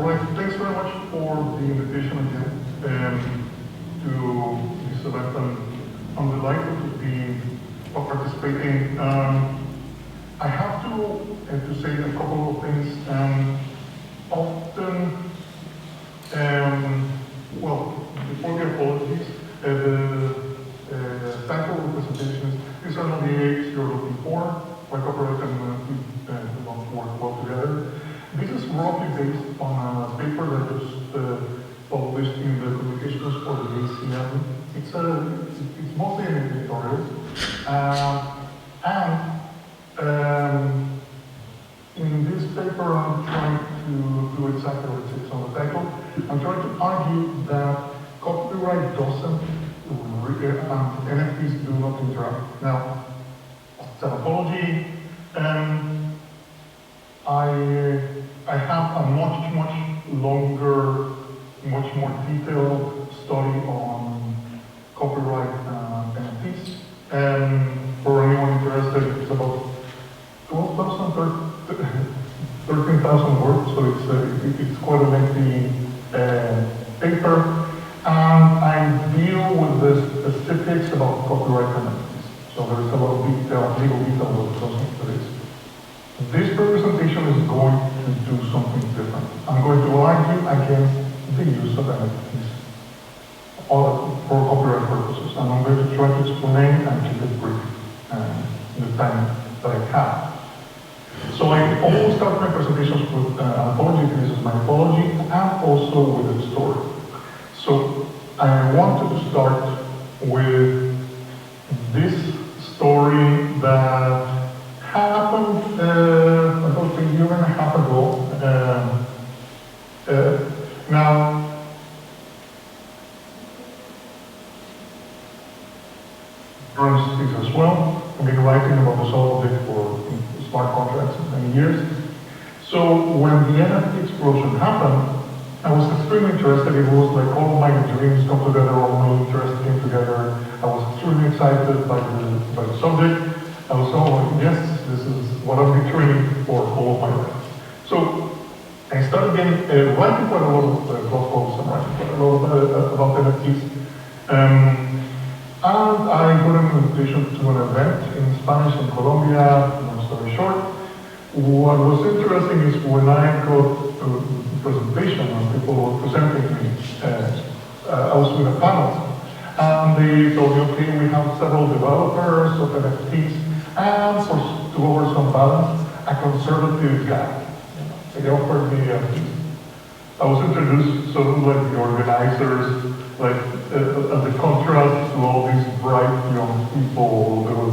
right, thanks very much for the invitation again to this event. I'm delighted to be participating. I have to say a couple of things. Often, well, before the apologies, the title of the presentations, these are not the apes you're looking for, like copyright and don't work well together. This is roughly based on a paper that was published in the Communications for the ACM. It's mostly an editorial. In this paper, I'm trying to do exactly what it says on the title. I'm trying to argue that copyright doesn't, and NFTs do not interact. Now, it's an apology. I have a much longer, much more detailed study on copyright NFTs. For anyone interested, it's about 13,000 words, so it's quite a lengthy paper. And I deal with the specifics about copyright NFTs. So there is a lot of detail, legal detail that goes into this. This presentation is going to do something different. I'm going to argue against the use of NFTs for copyright purposes, and I'm going to try to explain and keep it brief in the time that I have. So I always start my presentations with an apology. This is my apology, and also with a story. So I wanted to start with this story that happened about a year and a half ago. Now, this as well. I've been writing about the subject for smart contracts for many years. So when the NFT explosion happened, I was extremely interested. It was like all my dreams come together, all my interests came together. I was extremely excited by the subject. I was so like, yes, this is what I've been training for all of my life. So I started again writing quite a lot of blog posts and writing quite a lot about NFTs. And I got an invitation to an event in Spanish in Colombia, long story short. What was interesting is when I got to the presentation and people were presenting me, I was with a panel. And they told me, okay, we have several developers of NFTs, and to go over some balance, a conservative guy. They offered me I was introduced sort of like the organizers, like as a contrast to all these bright young people. There was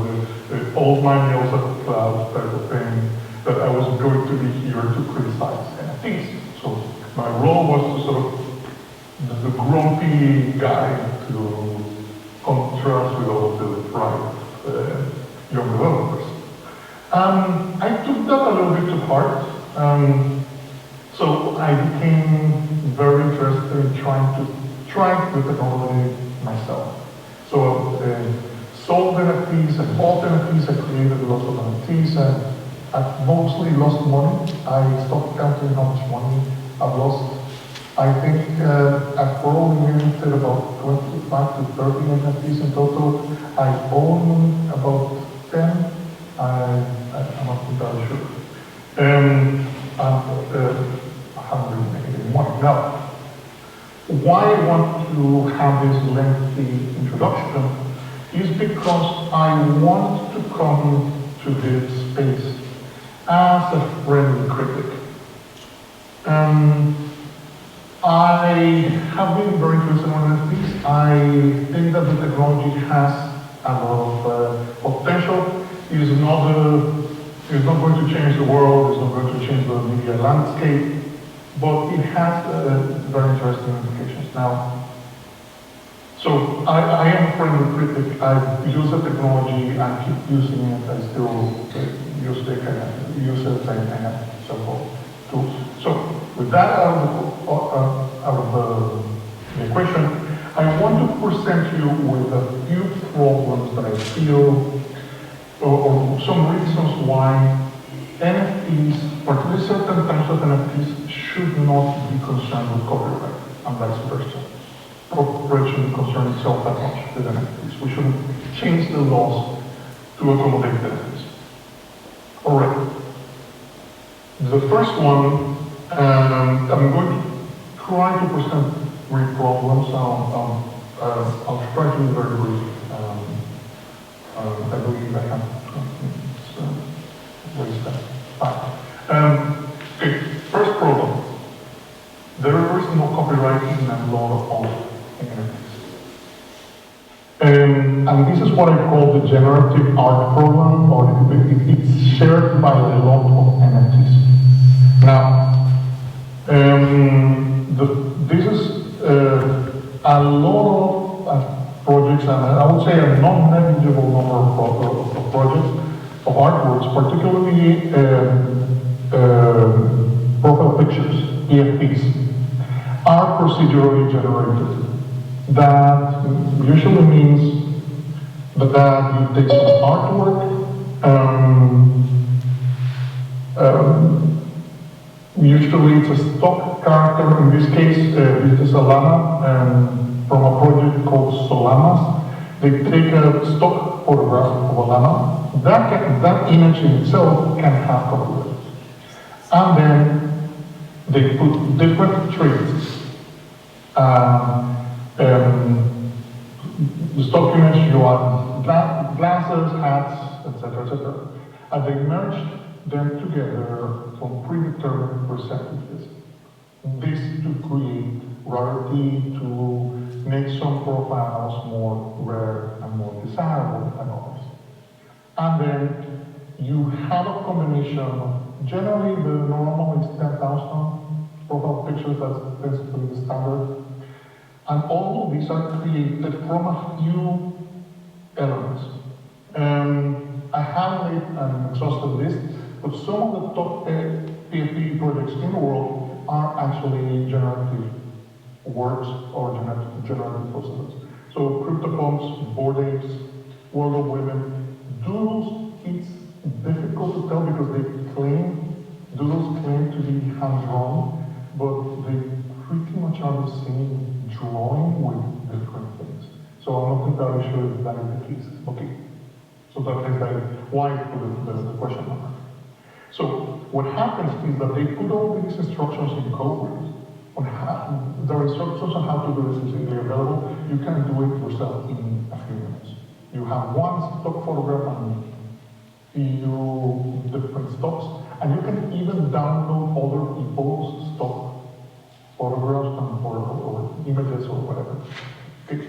the old man yells at the clouds type of thing, that I was going to be here to criticize NFTs. So my role was to sort of the grumpy guy to contrast with all the bright young developers. I took that a little bit to heart. So I became very interested in trying the technology myself. So sold NFTs and bought NFTs, I created lots of NFTs, and I've mostly lost money. I stopped counting how much money I've lost. I think I've probably minted about 25 to 30 NFTs in total. I own about 10. I'm not entirely sure. I haven't really made any money. Now, why I want to have this lengthy introduction is because I want to come to this space as a friendly critic. I have been very interested in NFTs. I think that the technology has a lot of potential. It's not going to change the world, it's not going to change the media landscape, but it has very interesting implications. Now, so I am a friendly critic. I use the technology, I keep using it, I still use it, I have several tools. So with that out of the equation, I want to present you with a few problems that I feel, or some reasons why NFTs, particularly certain types of NFTs should not be concerned with copyright, and vice versa. Copyright shouldn't concern itself that much with NFTs. We shouldn't change the laws to accommodate NFTs. All right. The first one, I'm going to try to present three problems. I'll try to be very brief. I believe I have waste that. Fine. Okay, first problem. There is no copyright in the law of NFTs. And this is what I call the generative art problem, or it's shared by the law of NFTs. Now, this is a lot of projects, and I would say a non-negligible number of projects, of artworks, particularly profile pictures, EFPs, are procedurally generated. That usually means that you take some artwork, usually it's a stock character. In this case, it is a llama from a project called Solanas. They take a stock photograph of a llama. That image in itself can have copyright. And then they put different traits. The stock image, you have glasses, hats, etc., etc. And they merged them together from predetermined percentages. This to create rarity, to make some profiles more rare and more desirable than others. And then you have a combination of, generally the normal is 10,000 profile pictures, that's basically the standard. And all of these are created from a few elements. I have made an exhaustive list, but some of the top PFP projects in the world are actually generative works or generative processes. So CryptoPunks, Bored Apes, World of Women, Doodles, it's difficult to tell because Doodles claim to be hand-drawn, but they pretty much are the same drawing with different things. So I'm not entirely sure if that is the case. Okay, so that is why I put the question mark. So what happens is that they put all these instructions in code. The instructions on how to do this is easily available. You can do it yourself in a few minutes. You have one stock photograph and few different stocks, and you can even download other people's stock photographs or images or whatever. Okay.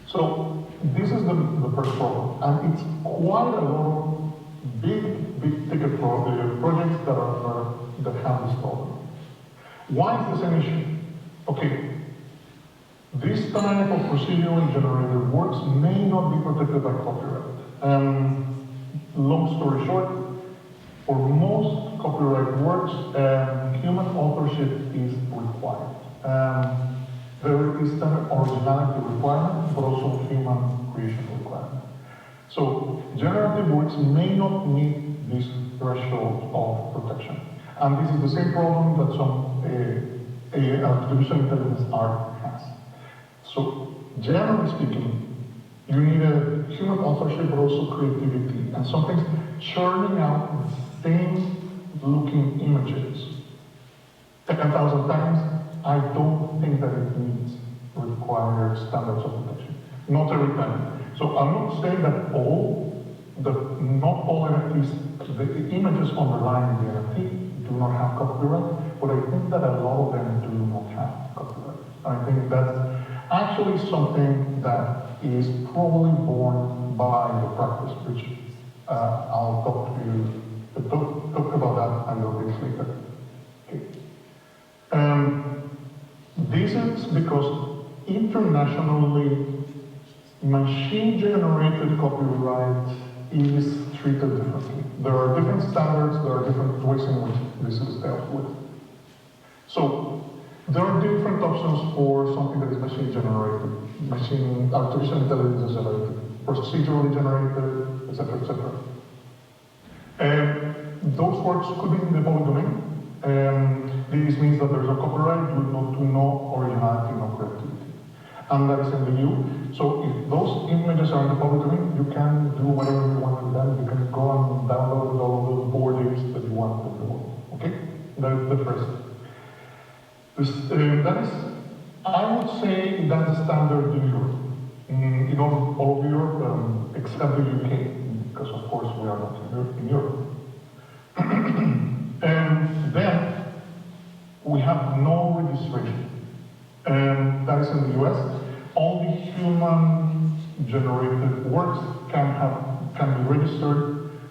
So this is the first problem, and it's quite a lot of big ticket projects that have this problem. Why is this an issue? Okay, this type of procedurally generated works may not be protected by copyright. Long story short, for most copyright works, human authorship is required. There is an originality requirement, but also human creation requirement. So generative works may not meet this threshold of protection. And this is the same problem that some artificial intelligence art has. So generally speaking, you need a human authorship, but also creativity, and something's churning out the same looking images 10,000 times. I don't think that it meets required standards of protection. Not every time. So I'm not saying that not all NFTs, the images underlying the NFT do not have copyright, but I think that a lot of them do not have copyright. I think that's actually something that is probably born by the practice, which I'll talk about that a little bit later. Okay. This is because internationally, machine-generated copyright is treated differently. There are different standards, there are different ways in which this is dealt with. So, there are different options for something that is machine-generated, artificial intelligence generated, procedurally generated, etc., etc. Those works could be in the public domain. This means that there is a copyright due to no originality, no creativity. And that is in the EU. So if those images are in the public domain, you can do whatever you want with them. You can go and download all of those board apes that you want in the world. Okay? That is the first. That is, I would say that's the standard in Europe. In all of Europe, except the UK, because of course we are not in Europe. And then we have no registration. That is in the US. Only human-generated works can be registered.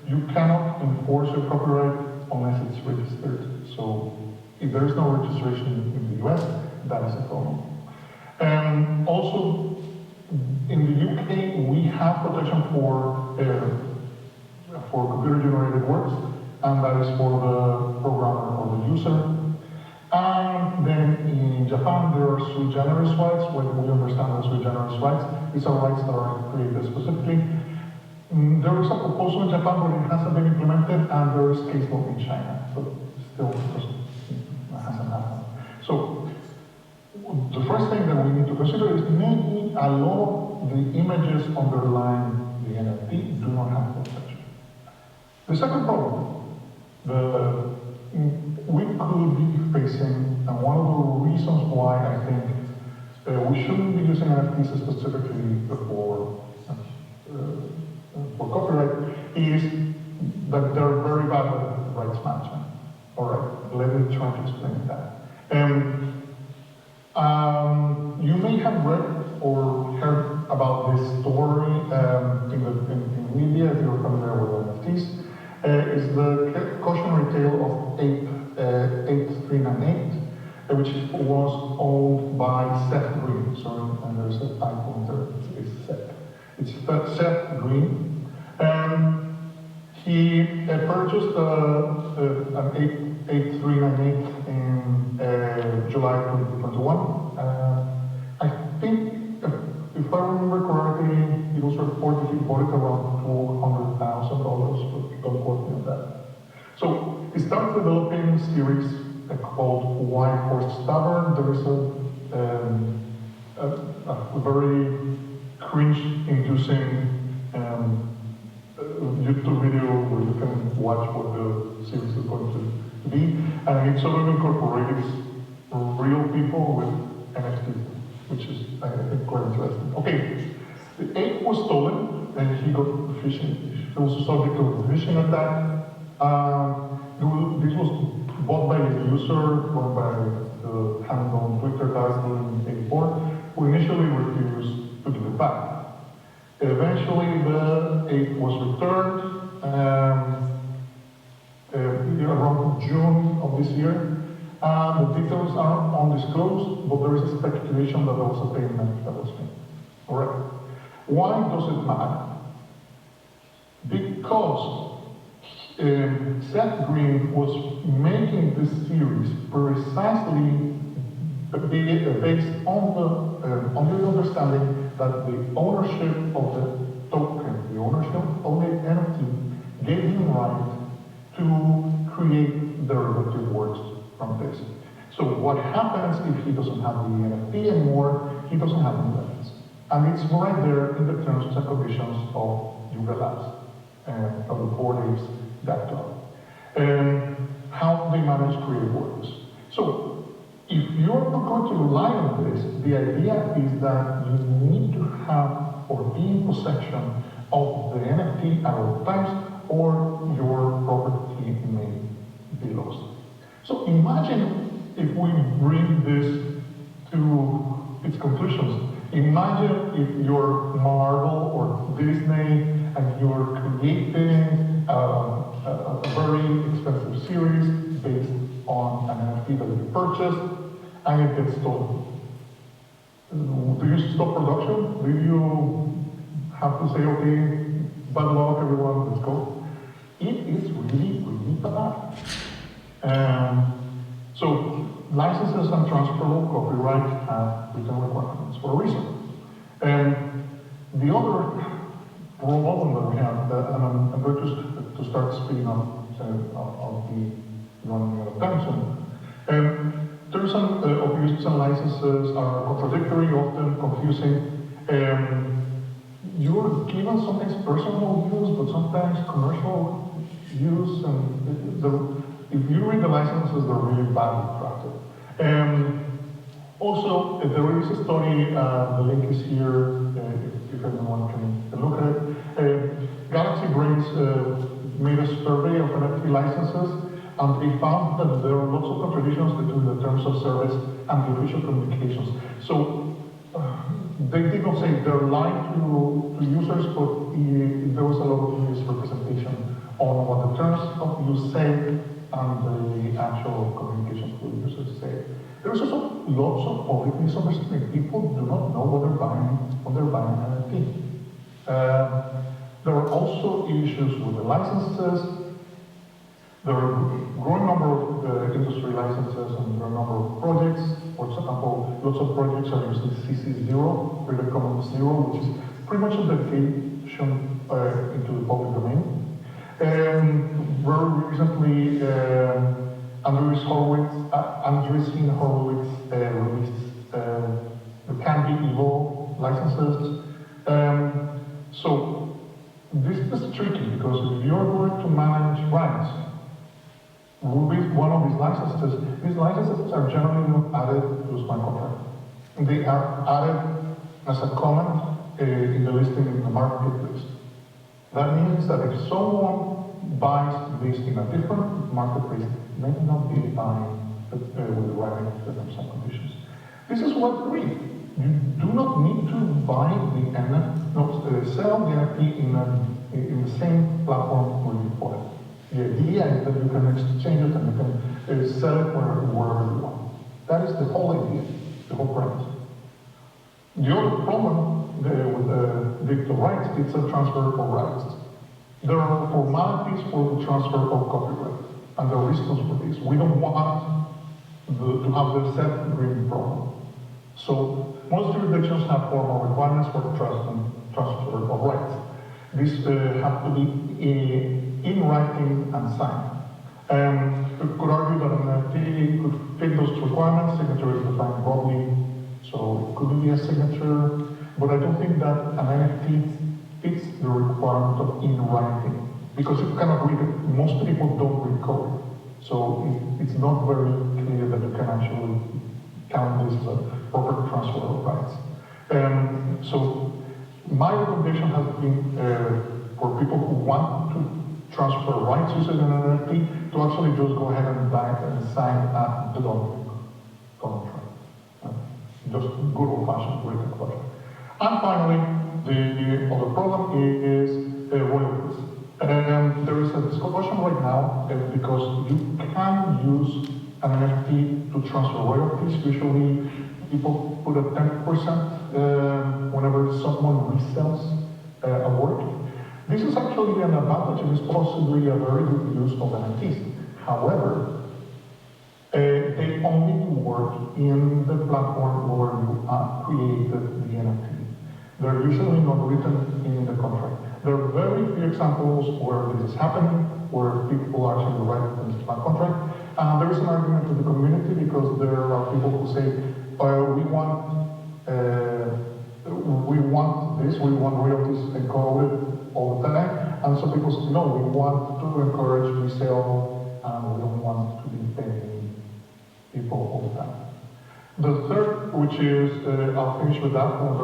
You cannot enforce your copyright unless it's registered. So if there is no registration in the US, that is a problem. Also, in the UK, we have protection for computer-generated works, and that is for the programmer or the user. And then in Japan, there are sui generis rights. When we understand the sui generis rights, these are rights that are created specifically. There is a proposal in Japan, but it hasn't been implemented, and there is case law in China, so still it hasn't happened. So the first thing that we need to consider is maybe a lot of the images underlying the NFT do not have protection. The second problem, we could be facing, and one of the reasons why I think we shouldn't be using NFTs specifically for copyright is that they're very bad at rights management. All right, let me try to explain that. You may have read or heard about this story in media if you're familiar with NFTs. Is the cautionary tale of ape 8398, which was owned by Seth Green. Sorry, and there's a typo there. It's Seth. It's Seth Green. He purchased an 8398 in July 2021. I think, if I remember correctly, it was reported he bought it around $200,000, but don't quote me on that. So he started developing a series called White Horse Tavern. There is a very cringe-inducing YouTube video where you can watch what the series is going to be, and it sort of incorporates real people with NFTs, which is, I think, quite interesting. Okay, the ape was stolen, and he got phishing. He was subject to a phishing attack. This was bought by a user, or by the hand-on Twitter guys in 84, who initially refused to give it back. Eventually, the ape was returned around June of this year. The details are undisclosed, but there is a speculation that there was a payment that was made. All right. Why does it matter? Because Seth Green was making this series precisely based on the understanding that the ownership of the token, the ownership of the NFT, gave him right to create derivative works from this. So what happens if he doesn't have the NFT anymore? He doesn't have the rights. And it's right there in the terms and conditions of Yuga Labs, of the board apes that how they manage creative works. So if you're not going to rely on this, the idea is that you need to have or be in possession of the NFT at all times, or your property may be lost. So imagine if we bring this to its conclusions. Imagine if you're Marvel or Disney and you're creating a very expensive series based on an NFT that you purchased and it gets stolen. Do you stop production? Do you have to say, okay, bad luck everyone, let's go? It is really, really bad. So licenses and transferable copyright have written requirements for a reason. And the other problem that we have, and I'm going to to start speeding up of the running out of time soon. Terms of use and licenses are contradictory, often confusing. You're given sometimes personal use, but sometimes commercial use, and if you read the licenses, they're really badly crafted. Also, there is a study, the link is here, if anyone can look at it. Galaxy Brains made a survey of NFT licenses, and they found that there are lots of contradictions between the terms of service and the official communications. So, they did not say they're lying to users, but there was a lot of misrepresentation on what the terms of use say and the actual communications to users say. There's also lots of public misunderstanding. People do not know what they're buying when they're buying an NFT. There are also issues with the licenses. There are a growing number of industry licenses and there are a number of projects. For example, lots of projects are using CC0, Creative Commons 0, which is pretty much a dedication into the public domain. Very recently, Andrés Horowitz released the Candy Evo licenses. So this is tricky because if you're going to manage rights with one of these licenses are generally not added to the smart contract. They are added as a comment in the listing in the marketplace. That means that if someone buys this in a different marketplace, may not be buying with the right terms and conditions. This is what we read. You do not need to buy the NFT, sell the NFT in the same platform where you bought it. The idea is that you can exchange it and you can sell it wherever you want. That is the whole idea, the whole premise. The other problem with digital rights is a transfer of rights. There are formalities for the transfer of copyright, and there are reasons for this. We don't want to have the set-green problem. So most jurisdictions have formal requirements for the transfer of rights. These have to be in writing and signed. We could argue that an NFT could fit those requirements. Signature is defined broadly, so it could be a signature, but I don't think that an NFT fits the requirement of in writing, because if you cannot read it, most people don't read code. So it's not very clear that you can actually count this as a proper transfer of rights. So my recommendation has been for people who want to transfer rights using an NFT to actually just go ahead and sign a blank contract. Just good old-fashioned written contract. And finally, the other problem is royalties. There is a discussion right now because you can use an NFT to transfer royalties. Usually, people put a 10% whenever someone resells a work. This is actually an advantage and is possibly a very good use of NFTs. However, they only work in the platform where you created the NFT. They're usually not written in the contract. There are very few examples where this is happening, where people actually write in the smart contract. There is an argument with the community because there are people who say, we want this, we want royalties encoded all the time. And some people say, no, we want to encourage resale and we don't want to be paying people all the time. The third, which is, I'll finish with that one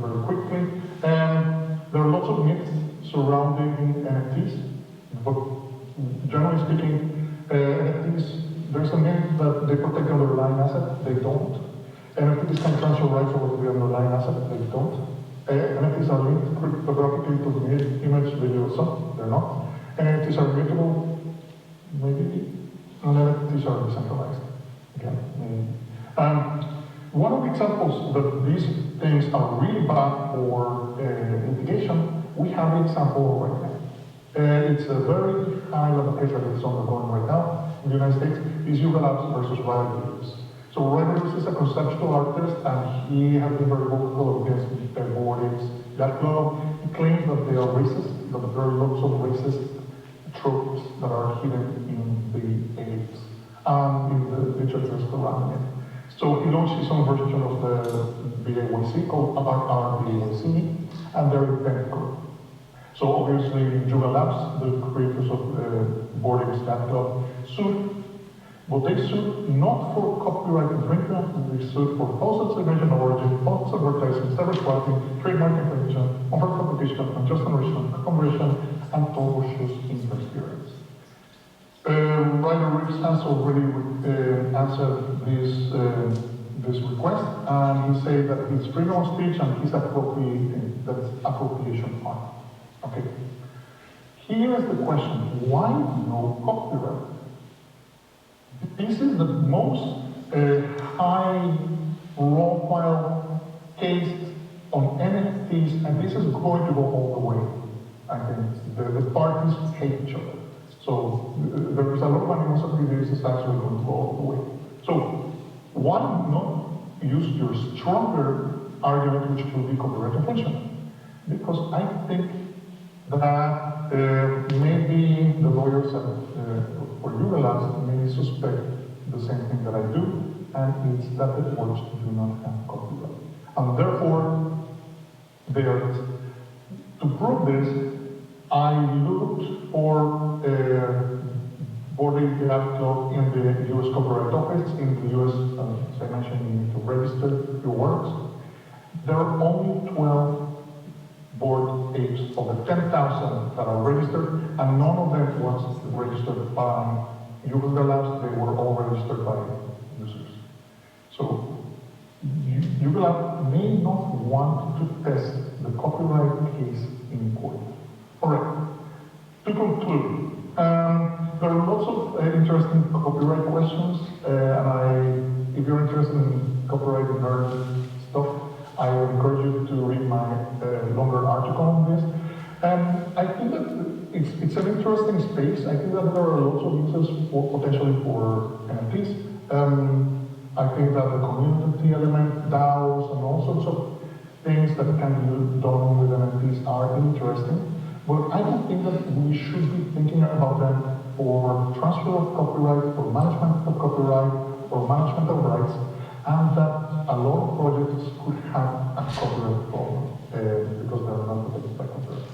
very quickly. There are lots of myths surrounding NFTs, but generally speaking, NFTs, there's a myth that they protect the underlying asset, they don't. NFTs can transfer rights over the underlying asset, they don't. NFTs are linked cryptographically to the image, video, some, they're not. NFTs are mutable, maybe, and NFTs are decentralized, again, maybe. One of the examples that these things are really bad for litigation, we have an example right now. It's a very high-level case that is ongoing right now in the United States, is Yuga Labs versus Riley Lewis. So Riley Lewis is a conceptual artist, and he has been very vocal against board apes that club. He claims that they are racist, that there are lots of racist tropes that are hidden in the apes and in the literature surrounding it. So he launched his own version of the BAYC called RBAYC, and they're identical. So obviously, Yuga Labs, the creators of Board Apes Cat Club, sued, but they sued not for copyright infringement, they sued for false explanation of origin, false advertising, cyber squatting, trademark infringement, unfair competition, unjust enrichment, conversion, and tortious interference. Ryder Reeves has already answered this request, and he said that it's freedom of speech and his that's appropriation fine. Okay. Here is the question: why no copyright? This is the most high-profile case on NFTs, and this is going to go all the way. I think the parties hate each other. So there is a lot of animosity. This is actually going to go all the way. So why not use your stronger argument, which will be copyright infringement? Because I think that maybe the lawyers for Yuga Labs may suspect the same thing that I do, and it's that the works do not have copyright. And therefore, to prove this, I looked for Board Apes Cat Club in the US Copyright Office. In the US, as I mentioned, you need to register your works. There are only 12 Board Apes of the 10,000 that are registered, and none of them was registered by Yuga Labs. They were all registered by users. So Yuga Labs may not want to test the copyright case in court. All right. To conclude, there are lots of interesting copyright questions, and if you're interested in copyright nerd stuff, I would encourage you to read my longer article on this. I think that it's an interesting space. I think that there are lots of uses potentially for NFTs. I think that the community element, DAOs, and all sorts of things that can be done with NFTs are interesting. But I don't think that we should be thinking about them for transfer of copyright, for management of copyright, for management of rights, and that a lot of projects could have a copyright problem because they are not protected by copyright.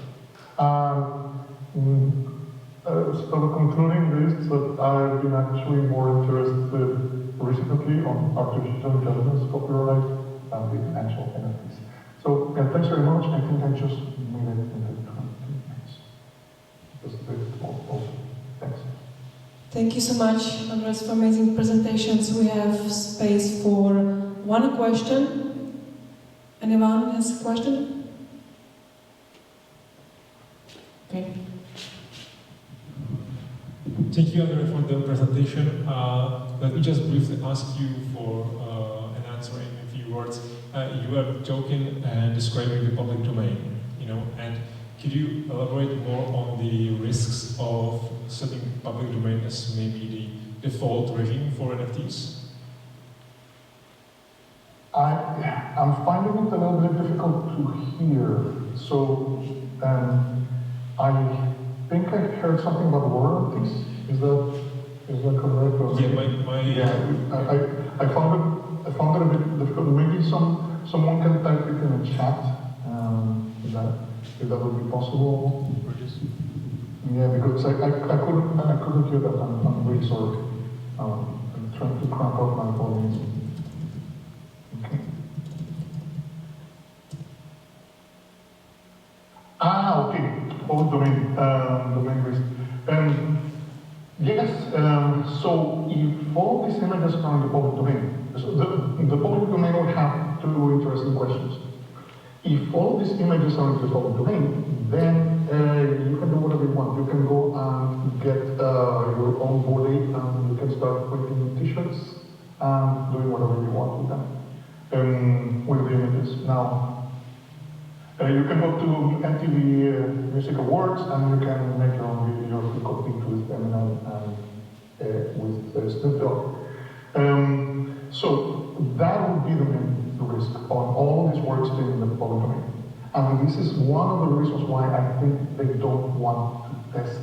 So concluding this, that I've been actually more interested recently on artificial intelligence copyright than the actual NFTs. So thanks very much. I think I just made it into 20 minutes. Just a bit also. Thanks. Thank you so much, Andrés, for amazing presentations. We have space for one question. Anyone has a question? Okay. Thank you, Andrés, for the presentation. Let me just briefly ask you for an answer in a few words. You were talking and describing the public domain, and could you elaborate more on the risks of setting public domain as maybe the default regime for NFTs? I'm finding it a little bit difficult to hear. So I think I heard something about royalties. Is that correct? Yeah, I found it a bit difficult. Maybe someone can type it in a chat. If that would be possible. Yeah, because I couldn't hear that. I'm really sorry. I'm trying to crank up my volume. Okay. Okay. Public domain risk. Yes. So if all these images are in the public domain, so the public domain will have two interesting questions. If all these images are in the public domain, then you can do whatever you want. You can go and get your own Bored Ape, and you can start printing T-shirts and doing whatever you want with them, with the images. Now, you can go to MTV Music Awards, and you can make your own video to compete with Eminem and with Snoop Dogg. So that would be the main risk on all these works being in the public domain. And this is one of the reasons why I think they don't want to test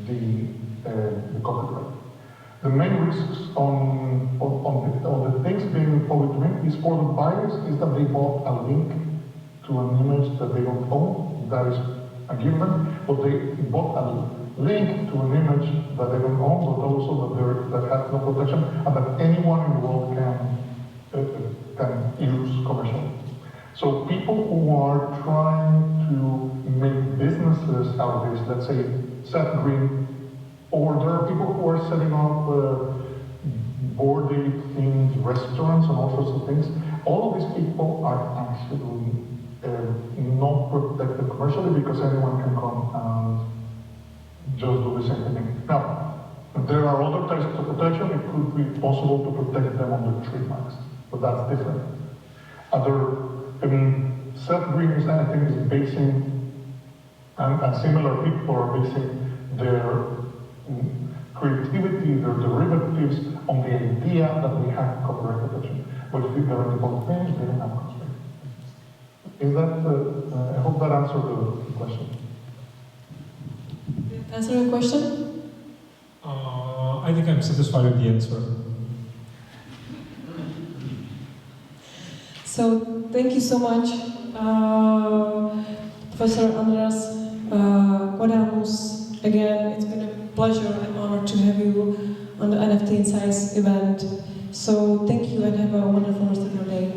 the copyright. The main risks on the things being public domain is for the buyers is that they bought a link to an image that they don't own. That is a given, but they bought a link to an image that they don't own, but also that has no protection, and that anyone in the world can use commercially. So people who are trying to make businesses out of this, let's say Seth Green, or there are people who are setting up board-ape themed restaurants and all sorts of things. All of these people are actually not protected commercially because anyone can come and just do the same thing. Now, there are other types of protection. It could be possible to protect them under trademarks, but that's different. Seth Green is, I think, is basing, and similar people are basing their creativity, their derivatives on the idea that we have copyright protection. But if they're in the public page, they don't have constraint. Is that, I hope that answered the question. Did it answer your question? I think I'm satisfied with the answer. So, thank you so much, Professor Andrés Guadamuz. Again, it's been a pleasure and honor to have you on the NFT Insights event. So, thank you and have a wonderful rest of your day.